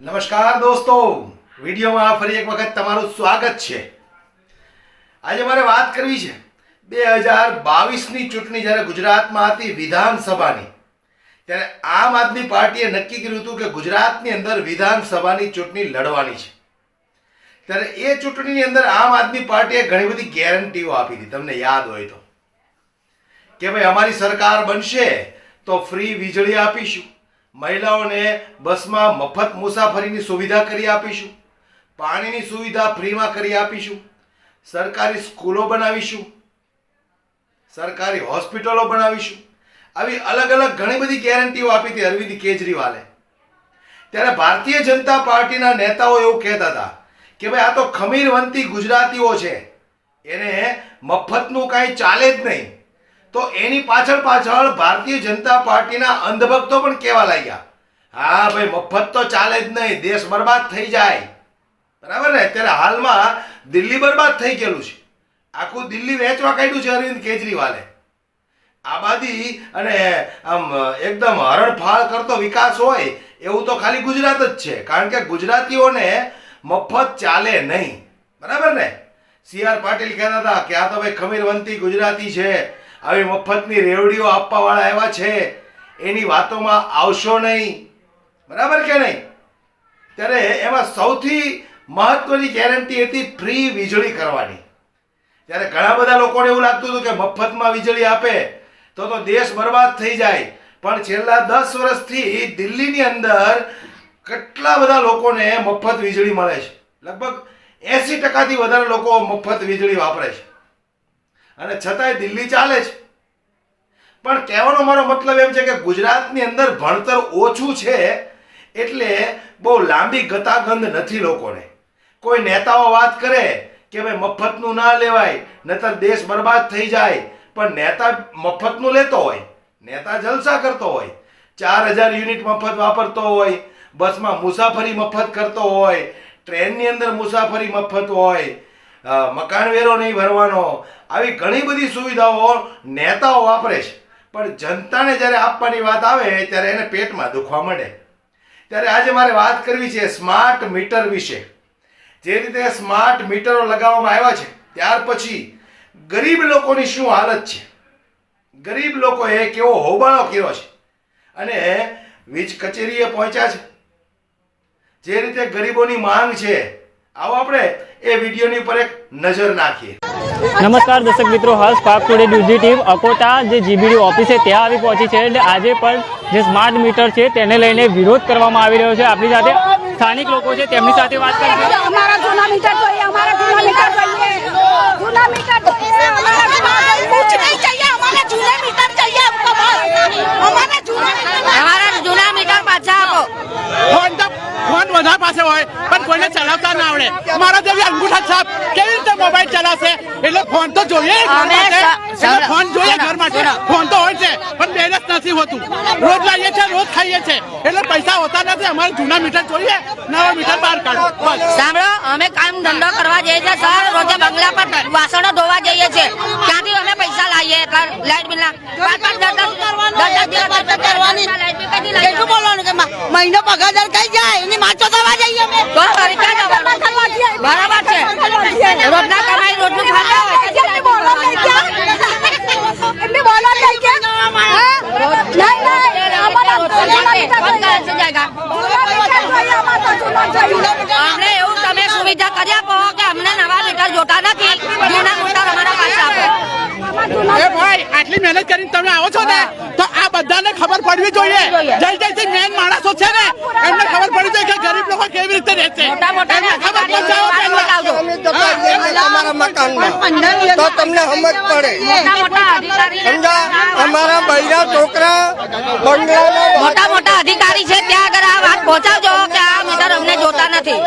નમસ્કાર દોસ્તો, વિડીયોમાં ફરી એક વખત તમારું સ્વાગત છે। આજે મારે વાત કરવી છે 2022ની ચૂંટણી જ્યારે ગુજરાતમાં હતી વિધાનસભાની, ત્યારે આમ આદમી પાર્ટીએ નક્કી કર્યું હતું કે ગુજરાતની અંદર વિધાનસભાની ચૂંટણી લડવાની છે। ત્યારે એ ચૂંટણીની અંદર આમ આદમી પાર્ટીએ ઘણી બધી ગેરંટીઓ આપી હતી। તમને યાદ હોય તો કે ભાઈ અમારી સરકાર બનશે તો ફ્રી વીજળી આપીશું, મહિલાઓને બસમાં મફત મુસાફરીની સુવિધા કરી આપીશું, પાણીની સુવિધા ફ્રીમાં કરી આપીશું, સરકારી સ્કૂલો બનાવીશું, સરકારી હોસ્પિટલો બનાવીશું। આવી અલગ અલગ ઘણી બધી ગેરંટીઓ આપી હતી અરવિંદ કેજરીવાલે। ત્યારે ભારતીય જનતા પાર્ટીના નેતાઓ એવું કહેતા હતા કે ભાઈ આ તો ખમીરવંતી ગુજરાતીઓ છે, એને મફતનું કાંઈ ચાલે જ નહીં। તો એની પાછળ ભારતીય જનતા પાર્ટીના અંધભક્તો પણ કહેવા લાગ્યા, હા ભાઈ મફત તો ચાલે જ નહીં, દેશ બરબાદ થઈ જાય, બરાબર ને। અત્યારે હાલમાં દિલ્હી બરબાદ થઈ ગયેલું છે, આખું દિલ્હી વેચવા કાઢ્યું છે અરવિંદ કેજરીવાલે। આબાદી અને આમ એકદમ હરણફાળ કરતો વિકાસ હોય એવું તો ખાલી ગુજરાત જ છે, કારણ કે ગુજરાતીઓને મફત ચાલે નહીં, બરાબર ને। CR પાટીલ કહેતા હતા કે આ તો ભાઈ ખમીરવંતી ગુજરાતી છે, આવી મફતની રેવડીઓ આપવા વાળા આવ્યા છે, એની વાતોમાં આવશો નહીં, બરાબર કે નહીં। ત્યારે એમાં સૌથી મહત્વની ગેરંટી હતી ફ્રી વીજળી કરવાની। ત્યારે ઘણા બધા લોકોને એવું લાગતું હતું કે મફતમાં વીજળી આપે તો દેશ બરબાદ થઈ જાય, પણ છેલ્લા 10 વર્ષથી દિલ્હીની અંદર કેટલા બધા લોકોને મફત વીજળી મળે છે, લગભગ 80%થી વધારે લોકો મફત વીજળી વાપરે છે, અને છતાંય દિલ્હી ચાલે છે। પણ કહેવાનો મારો મતલબ એમ છે કે ગુજરાતની અંદર ભણતર ઓછું છે એટલે બહુ લાંબી ગતાગંધ નથી લોકોને। કોઈ નેતાઓ વાત કરે કે ભાઈ મફતનું ના લેવાય નહીતર દેશ બરબાદ થઈ જાય, પણ નેતા મફતનું લેતો હોય, નેતા જલસા કરતો હોય, 4000 યુનિટ મફત વાપરતો હોય, બસમાં મુસાફરી મફત કરતો હોય, ટ્રેનની અંદર મુસાફરી મફત હોય, મકાન વેરો નહીં ભરવાનો, આવી ઘણી બધી સુવિધાઓ નેતાઓ વાપરે છે, પણ જનતાને જ્યારે આપવાની વાત આવે ત્યારે એને પેટમાં દુખવા માંડે। ત્યારે આજે મારે વાત કરવી છે સ્માર્ટ મીટર વિશે। જે રીતે સ્માર્ટ મીટરો લગાવવામાં આવ્યા છે ત્યાર પછી ગરીબ લોકોની શું હાલત છે, ગરીબ લોકોએ કેવો હોબાળો કર્યો છે, અને વીજ કચેરીએ પહોંચ્યા છે, જે રીતે ગરીબોની માંગ છે, આવો આપણે એ વિડીયોની ઉપર એક નજર નાખીએ। નમસ્કાર દર્શક મિત્રો, હાલ સ્પાર્ક ટુડે ન્યૂઝની ટીમ અકોટા જે GBD ઓફિસ છે ત્યાં આવી પહોંચી છે, એટલે આજે પણ જે સ્માર્ટ મીટર છે તેને લઈને વિરોધ કરવામાં આવી રહ્યો છે। આપણી સાથે સ્થાનિક લોકો છે, તેમની સાથે વાત કરીએ। અમારા જૂના મીટર જોઈએ, અમારા જૂના મીટર જોઈએ, જૂના મીટર જોઈએ, અમારા કુછ નહીં चाहिए, અમારા જૂના મીટર चाहिए, અમારા જૂના મીટર પાછા આપો। ફોન બધા પાસે હોય પણ કોઈને ચલાવતા ના આવડે, મારા જેવી અંગૂઠા છાપ કેવી રીતે મોબાઈલ ચલાવશે? એટલે ફોન તો જોઈએ, ફોન જોઈએ ઘર માટે, ફોન તો હોય છે પણ બેલેન્સ નથી હોતું, રોજ લાવીએ છીએ રોજ ખાઈએ છીએ, એટલે પૈસા હોતા નથી। અમારે જૂના મીટર જોઈએ, નવા મીટર બહાર કાઢો બસ। સાંભળો, અમે કામ ધંધો કરવા જઈએ છીએ સર, રોજે બંગલા પર વાસણો ધોવા જઈએ છીએ, ત્યાંથી અમે પૈસા લાવીએ લાઈટ બિલના 5-10 કેટલું બોલવાનું કે મહિનો પગાર કઈ જાય, એની માચો થવા જઈએ અમે તો બરાબર છે, રોજના કમાઈ રોજનું ખાતા અમને એવું તમે સુવિધા કરી આપો કે અમને નવા મીટર જોતા નથી, જૂના મીટર અમારા પાસે આપો। એ ભાઈ આટલી મહેનત કરીને તમે આવો છો ને તો આ બધાને ખબર પડવી જોઈએ, જલ્દીથી મેન માણસો છે ને એમને ખબર પડી જોઈએ કે ગરીબ લોકો કેવી રીતે રહે છે, એમને ખબર પહોંચાડો પહેલા। અમારા મકાનમાં તો તમને સમજ પડે, સમજા? અમારા બૈરા છોકરા બંગલાના મોટા મોટા અધિકારી છે ત્યાં આગળ આ વાત પહોંચાવજો કે આ મીટર અમને જોતા નથી।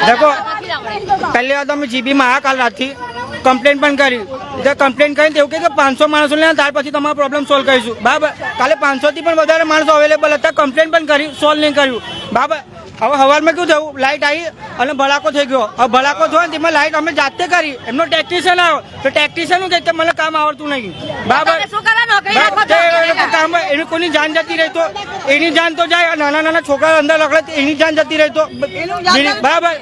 देखो पहले बात અમે GB માં આ કાલ રાતથી કમ્પ્લેન પણ કરી, તો કમ્પ્લેન કરીને એવું કે 500 માણસો લે ત્યાર પછી તમારો પ્રોબ્લેમ સોલ્વ કરીશું, બરાબર। કાલે 500 થી પણ વધારે માણસો અવેલેબલ હતા, કમ્પ્લેન પણ કરી, સોલ્વ નહીં કર્યું, બરાબર। હવે સવારમાં કેવું થયું લાઇટ આવી અને ભડાકો થઈ ગયો. હવે ભડાકો થયો ને તેમાં લાઇટ અમે જાતે કરી. એમનો ટેકનિશિયન આવ્યો તો ટેકનિશિયન શું કહે કે મને કામ આવડતું નહીં. બરાબર શું કરવા નોકરી રાખો છો? કામ એની કોઈની જાન જતી રહી તો એની જાન તો જાય. નાના નાના છોકરા અંદર લખડે એની જાન જતી રહી તો બરાબર.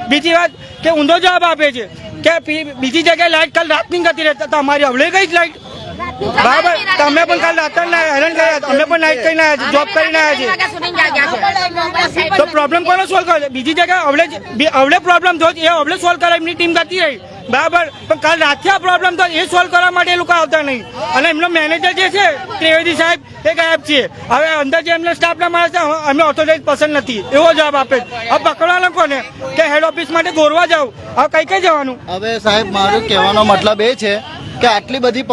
બીજી વાત કે ઊંધો જવાબ આપે છે કે બીજી જગ્યાએ લાઇટ કાલ રાતની કરતી રહેતા તો અમારી હવળે ગઈ જ લાઇટ. બરાબર તમે પણ કાલ રાત હેરાન કર્યા. અમે પણ નાઇટ કરીને આવ્યા જોબ કરીને આવ્યા છીએ. તો પ્રોબ્લેમ કોનો સોલ્વ કરે? બીજી જગ્યાએ અવળે પ્રોબ્લેમ થયો એ અવળે સોલ્વ કરે એમની ટીમ કરતી રહી. બરાબર પણ કાલ રાતથી આ પ્રોબ્લેમ તો એ સોલ્વ કરવા માટે એ લોકો આવતા નહીં. અને એમનો મેનેજર જે છે ત્રિવેદી સાહેબ એ ગાયબ છે. હવે અંદર જે એમના સ્ટાફના માણસ છે અમે ઓથોરાઇઝ પસંદ નથી એવો જવાબ આપે. હવે પકડવાના કોને કે હેડ ઓફિસ માટે ગોરવા જાવ. હવે કઈ કઈ જવાનું? હવે સાહેબ મારું કહેવાનો મતલબ એ છે કે આટલી બધી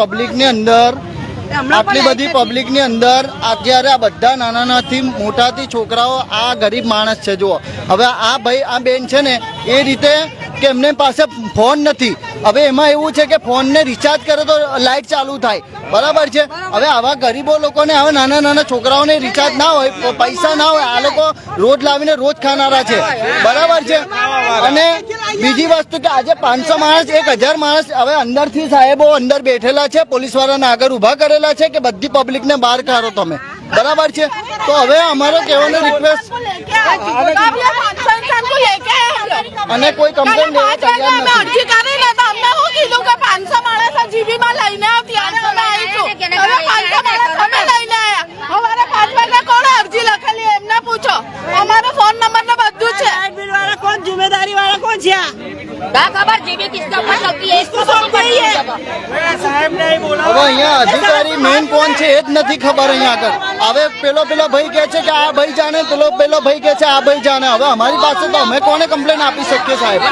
પબ્લિકની અંદર અત્યારે આ બધા નાનાથી મોટાથી છોકરાઓ આ ગરીબ માણસ છે. જુઓ હવે આ ભાઈ આ બેન છે ને એ રીતે કે એમને પાસે ફોન નથી. હવે એમાં એવું છે કે ફોનને રિચાર્જ કરે તો લાઇટ ચાલુ થાય. બરાબર છે. હવે આવા ગરીબો લોકોને હવે નાના નાના છોકરાઓને રિચાર્જ ના હોય પૈસા ના હોય આ લોકો રોજ લાવીને રોજ ખાનારા છે. બરાબર છે. અને બીજી વસ્તુ કે આજે 500 માણસ 1000 માણસ હવે અંદરથી સાહેબો અંદર બેઠેલા છે. પોલીસવાળાને આગળ ઊભા કરેલા છે કે બધી પબ્લિકને બહાર કાઢો તમે. બરાબર છે. તો હવે અમારો કહેવાનો રિક્વેસ્ટ અને કોઈ કમ્પ્લેન લેવા તૈયાર નથી. ફોન નંબર ને બધું છે. કોણ જિમ્મેદારી વાળા કોણ છે? ખબર જીબી કિસका ऊपर चलती है इसको सौंपी है. હવે અહીંયા અધિકારી મેન કોણ છે એ જ નથી ખબર અહીંયા આગળ. હવે પેલો ભાઈ કહે છે કે આ ભાઈ જાણે પેલો ભાઈ કહે છે આ ભાઈ જાણે. હવે અમારી પાસે તો અમે કોને કમ્પ્લેન આપી શકીએ સાહેબ?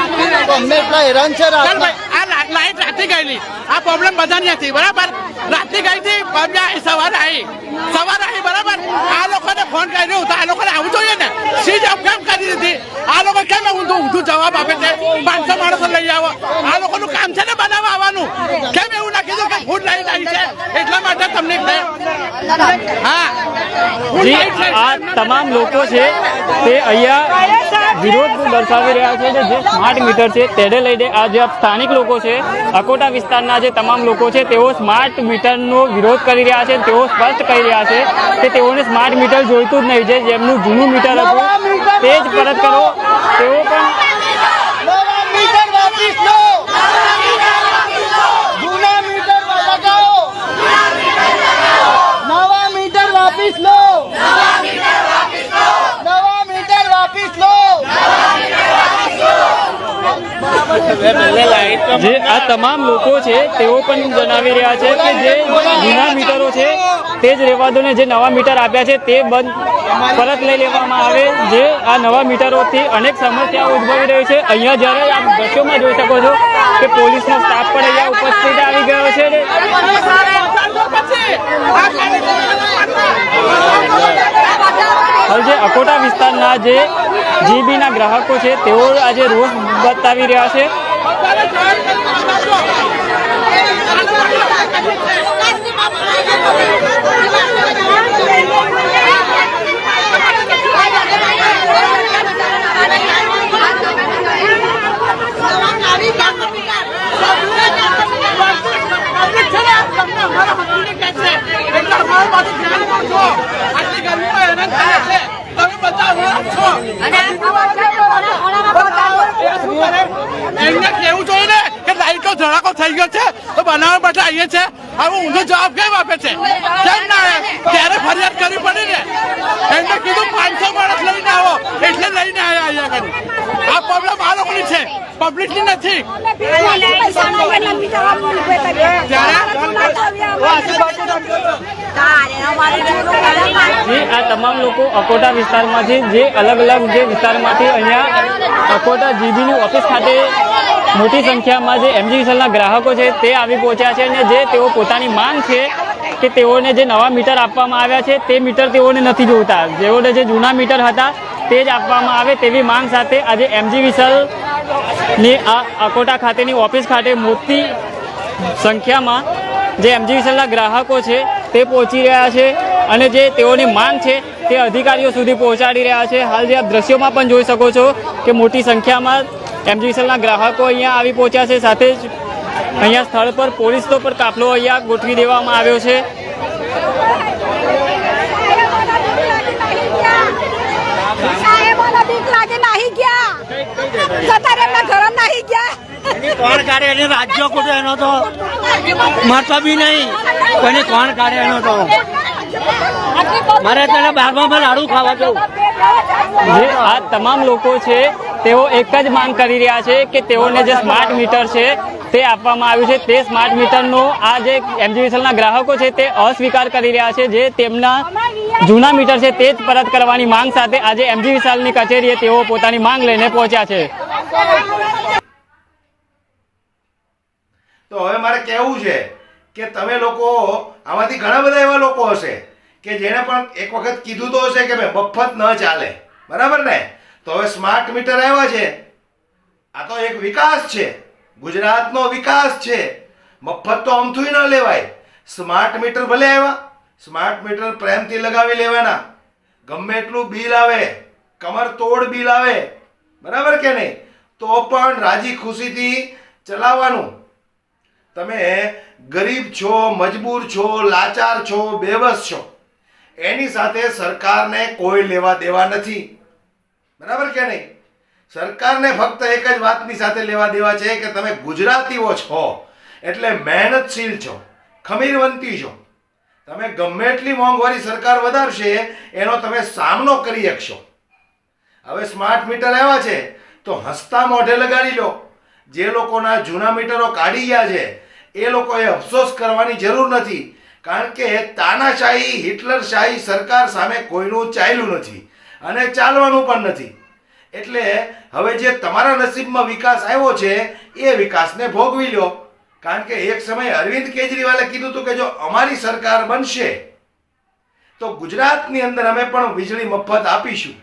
તો અમને એટલા હેરાન છે રાતના. આ લાઈટ રાતે ગયેલી આ પ્રોબ્લેમ બધાની હતી. બરાબર રાતે ગઈ હતી સવારે આવી બરાબર. આ લોકોને ફોન કર્યો તો આ લોકોને આવું જોઈએ ને. સીજ આમ કેમ કરી દીધી? આ લોકો કેમ ઊંધું જવાબ આપે છે? 500 માણસો લઈ આવો. આ લોકોનું કામ છે ને બનાવવા આવવાનું. કેમ એવું ના કીધું કે ફૂડ લાઈટ આવી છે એટલા માટે તમને હા જી આ તમામ લોકો છે તે અહીંયા વિરોધ દર્શાવી રહ્યા છે. જે સ્માર્ટ મીટર છે તેને લઈને આ જે સ્થાનિક લોકો છે અકોટા વિસ્તારના જે તમામ લોકો છે તેઓ સ્માર્ટ મીટરનો વિરોધ કરી રહ્યા છે. તેઓ સ્પષ્ટ કહી રહ્યા છે કે તેઓને સ્માર્ટ મીટર જોઈતું જ નહીં. જેમનું જૂનું મીટર હતું તે જ પરત કરો. તેઓ પણ જે આ તમામ લોકો છે તેઓ પણ જણાવી રહ્યા છે કે જે જૂના મીટરો છે તે જ રહેવા દો ને જે નવા મીટર આપ્યા છે તે બંધ પરત લઈ લેવામાં આવે. જે આ નવા મીટરોથી અનેક સમસ્યાઓ ઉદ્ભવી રહી છે. અહીંયા જ્યારે આપ દ્રશ્યોમાં જોઈ શકો છો કે પોલીસનો સ્ટાફ પણ અહીંયા ઉપસ્થિત આવી ગયો છે. હવે જે અકોટા વિસ્તારના જે જીબીના ગ્રાહકો છે તેઓ આજે રોષ બતાવી રહ્યા છે. એમને કેવું જોઈએ ને કે લાઈટો ધડાકો થઈ ગયો છે તો બનાવવા માટે આવીએ છે. હવે ઊંધો જવાબ કેમ આપે છે? કેમ ના ત્યારે ફરિયાદ કરવી પડે ને. એમને કીધું 500 માણસ લઈને આવો એટલે લઈને આવ્યા અહીંયા આગળ. આ પ્રોબ્લેમ આ લોકોની છે પબ્લિકની નથી. આ તમામ લોકો અકોટા વિસ્તારમાંથી જે અલગ જે વિસ્તારમાંથી અહીંયા અકોટા જીબીની ઓફિસ ખાતે મોટી સંખ્યામાં જે એમજીવીસીએલના ગ્રાહકો છે તે આવી પહોંચ્યા છે. અને જે તેઓ પોતાની માંગ છે કે તેઓને જે નવા મીટર આપવામાં આવ્યા છે તે મીટર તેઓને નથી જોઈતા. જેઓને જે જૂના મીટર હતા તે જ આપવામાં આવે તેવી માંગ સાથે આજે એમજીવીસીએલની આ અકોટા ખાતેની ઓફિસ ખાતે મોટી સંખ્યામાં જે એમજીવીસીએલના ગ્રાહકો છે તે પહોંચી રહ્યા છે અને જે તેઓની માંગ છે તે અધિકારીઓ સુધી પહોંચાડી રહ્યા છે. હાલ જે આપ દ્રશ્યોમાં પણ જોઈ શકો છો કે મોટી સંખ્યામાં એમજીવીસીએલના ગ્રાહકો અહીંયા આવી પહોંચ્યા છે. સાથે જ અહીંયા સ્થળ પર પોલીસનો પણ કાફલો અહીંયા ગોઠવી દેવામાં આવ્યો છે. સાહેબોને બીક લાગે નહીં ગયા જતા રે એમના ઘર નહીં ગયા કોણ કાઢે એને રાજ્ય ખોટો એનો તો મતલબ નહીં કોઈને કોણ કાઢે એનો તો મારે તને 12માં લાડુ ખાવા જવું. જે આ તમામ લોકો છે તેઓ એક જ માંગ કરી રહ્યા છે કે તેઓને જે સ્માર્ટ મીટર છે તે આપવામાં આવ્યું છે. તે સ્માર્ટ મીટરનો આ જે એમજીવીસીએલના ગ્રાહકો છે તે અસ્વીકાર કરી રહ્યા છે. જે તેમના જૂના મીટર છે તે જ પરત કરવાની માંગ સાથે આજે એમજીવીસીએલની કચેરીએ તેઓ પોતાની માંગ લઈને પહોંચ્યા છે. તો હવે મારે કહેવું છે કે તમે લોકો આમાંથી ઘણા બધા એવા લોકો હશે કે જેણે પણ એક વખત કીધું તો હશે કે ભાઈ મફત ન ચાલે, બરાબર ને? તો હવે સ્માર્ટ મીટર આવ્યા છે, આ તો એક વિકાસ છે, ગુજરાતનો વિકાસ છે. મફત તો અમથું ન લેવાય. સ્માર્ટ મીટર ભલે આવ્યા, સ્માર્ટ મીટર પ્રેમથી લગાવી લેવાના. ગમે એટલું બિલ આવે, કમર તોડ બિલ આવે, બરાબર કે નહીં, તો પણ રાજી ખુશીથી ચલાવવાનું. તમે ગરીબ છો, મજબૂર છો, લાચાર છો, બેબસ છો, એની સાથે સરકારને કોઈ લેવા દેવા નથી, બરાબર કે નહીં? સરકારને ફક્ત એક જ વાતની સાથે લેવા દેવા છે કે તમે ગુજરાતીઓ છો એટલે મહેનતશીલ છો, ખમીરવંતી છો. તમે ગમે એટલી મોંઘવારી સરકાર વધારશે એનો તમે સામનો કરી શકશો. હવે સ્માર્ટ મીટર આવ્યા છે તો હસતા મોઢે લગાડી લો. જે લોકોના જૂના મીટરો કાઢી ગયા છે એ લોકોએ અફસોસ કરવાની જરૂર નથી, કારણ કે તાનાશાહી હિટલરશાહી સરકાર સામે કોઈનું ચાલ્યું નથી અને ચાલવાનું પણ નથી. એટલે હવે જે તમારા નસીબમાં વિકાસ આવ્યો છે એ વિકાસને ભોગવી લો. કારણ કે એક સમયે અરવિંદ કેજરીવાલે કીધું હતું કે જો અમારી સરકાર બનશે તો ગુજરાતની અંદર અમે પણ વીજળી મફત આપીશું.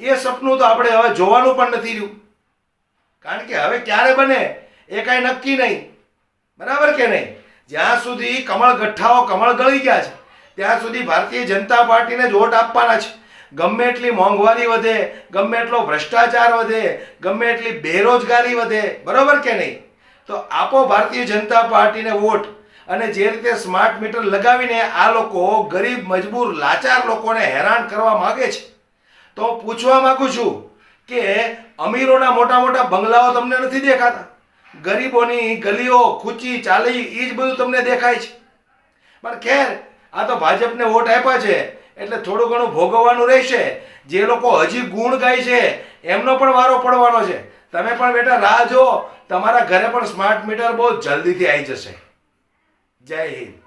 એ સપનું તો આપણે હવે જોવાનું પણ નથી રહ્યું, કારણ કે હવે ક્યારે બને એ કાંઈ નક્કી નહીં, બરાબર કે નહીં? જ્યાં સુધી કમળ ગઠ્ઠાઓ કમળ ગળી ગયા છે ત્યાં સુધી ભારતીય જનતા પાર્ટીને જ વોટ આપવાના છે. ગમે એટલી મોંઘવારી વધે, ગમે એટલો ભ્રષ્ટાચાર વધે, ગમે એટલી બેરોજગારી વધે, બરાબર કે નહીં, તો આપો ભારતીય જનતા પાર્ટીને વોટ. અને જે રીતે સ્માર્ટ મીટર લગાવીને આ લોકો ગરીબ, મજબૂર, લાચાર લોકોને હેરાન કરવા માગે છે, તો પૂછવા માંગુ છું કે અમીરોના મોટા મોટા બંગલાઓ તમને નથી દેખાતા? ગરીબોની ગલીઓ ખૂચી ચાલી એ જ બધું તમને દેખાય છે. પણ ખેર, આ તો ભાજપને વોટ આપ્યા છે એટલે થોડું ઘણું ભોગવવાનું રહેશે. જે લોકો હજી ગુણ ગાય છે એમનો પણ વારો પડવાનો છે. તમે પણ બેટા રાહ જો, તમારા ઘરે પણ સ્માર્ટ મીટર બહુ જલ્દીથી આવી જશે. જય હિન્દ.